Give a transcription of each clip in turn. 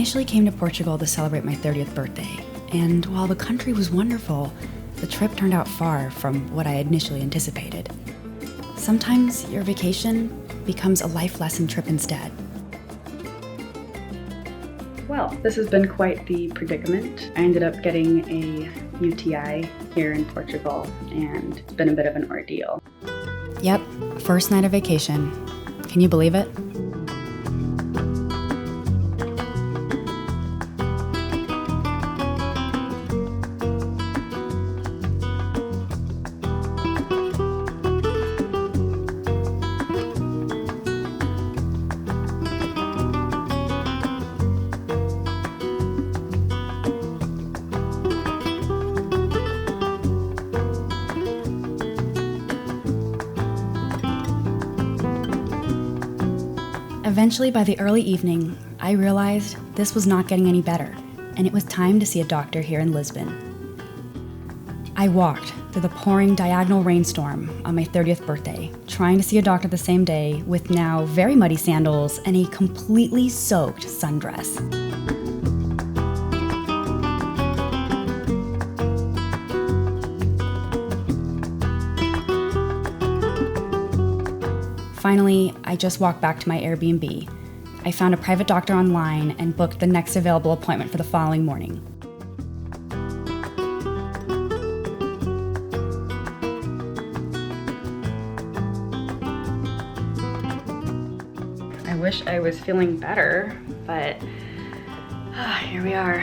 initially came to Portugal to celebrate my 30th birthday, and while the country was wonderful, the trip turned out far from what I initially anticipated. Sometimes your vacation becomes a life lesson trip instead. Well, this has been quite the predicament. I ended up getting a UTI here in Portugal, and it's been a bit of an ordeal. Yep, first night of vacation. Can you believe it? Eventually, by the early evening, I realized this was not getting any better, and it was time to see a doctor here in Lisbon. I walked through the pouring diagonal rainstorm on my 30th birthday, trying to see a doctor the same day with now very muddy sandals and a completely soaked sundress. Finally, I just walked back to my Airbnb. I found a private doctor online and booked the next available appointment for the following morning. I wish I was feeling better, but here we are.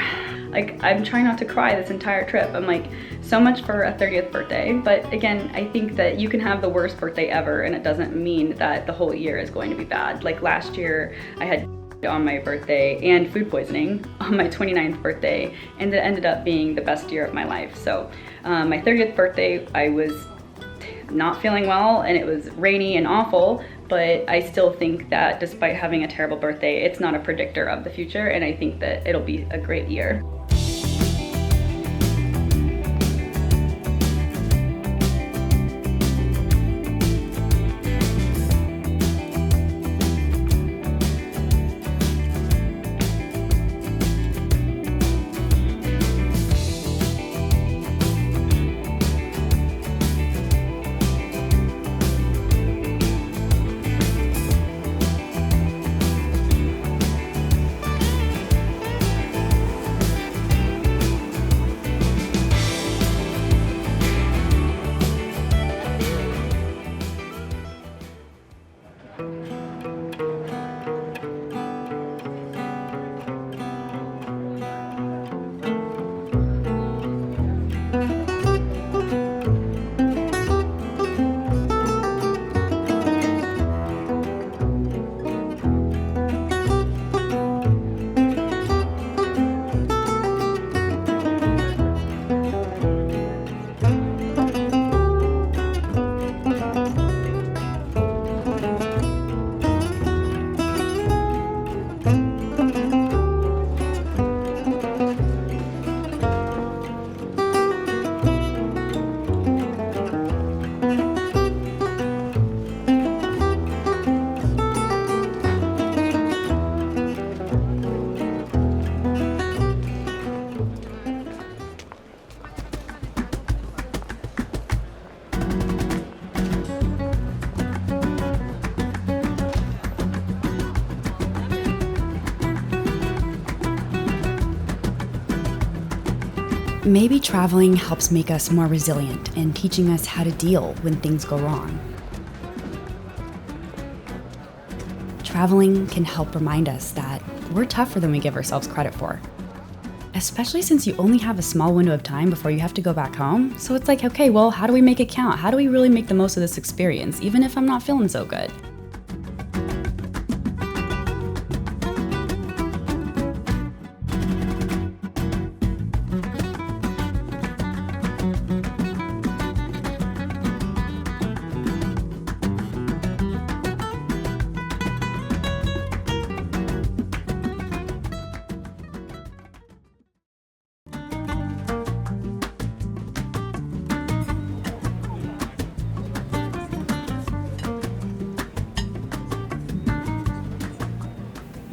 I'm trying not to cry this entire trip. I'm like, so much for a 30th birthday. But again, I think that you can have the worst birthday ever and it doesn't mean that the whole year is going to be bad. Like last year, I had on my birthday and food poisoning on my 29th birthday, and it ended up being the best year of my life. So my 30th birthday, I was not feeling well and it was rainy and awful, but I still think that despite having a terrible birthday, it's not a predictor of the future, and I think that it'll be a great year. Maybe traveling helps make us more resilient and teaching us how to deal when things go wrong. Traveling can help remind us that we're tougher than we give ourselves credit for. Especially since you only have a small window of time before you have to go back home. So it's like, okay, well, how do we make it count? How do we really make the most of this experience, even if I'm not feeling so good?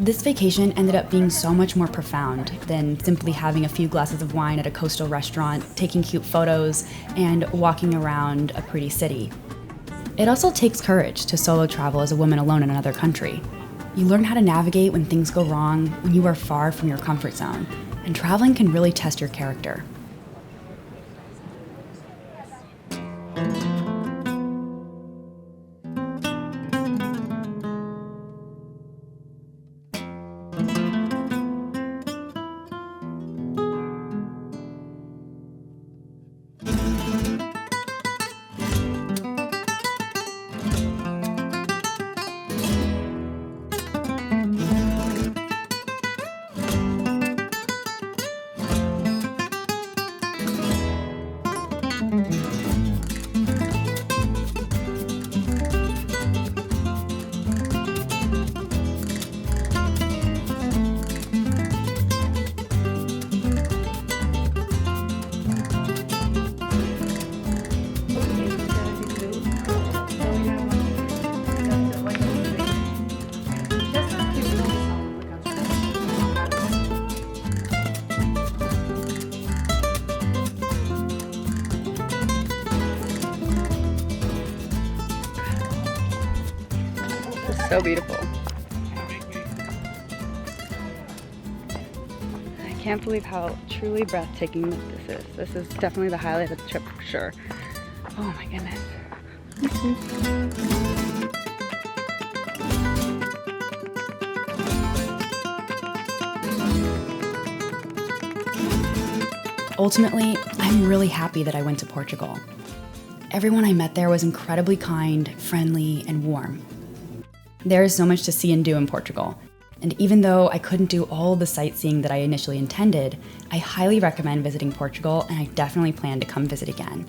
This vacation ended up being so much more profound than simply having a few glasses of wine at a coastal restaurant, taking cute photos, and walking around a pretty city. It also takes courage to solo travel as a woman alone in another country. You learn how to navigate when things go wrong, when you are far from your comfort zone, and traveling can really test your character. So beautiful. I can't believe how truly breathtaking this is. This is definitely the highlight of the trip for sure. Oh my goodness. Ultimately, I'm really happy that I went to Portugal. Everyone I met there was incredibly kind, friendly, and warm. There is so much to see and do in Portugal, and even though I couldn't do all the sightseeing that I initially intended, I highly recommend visiting Portugal, and I definitely plan to come visit again.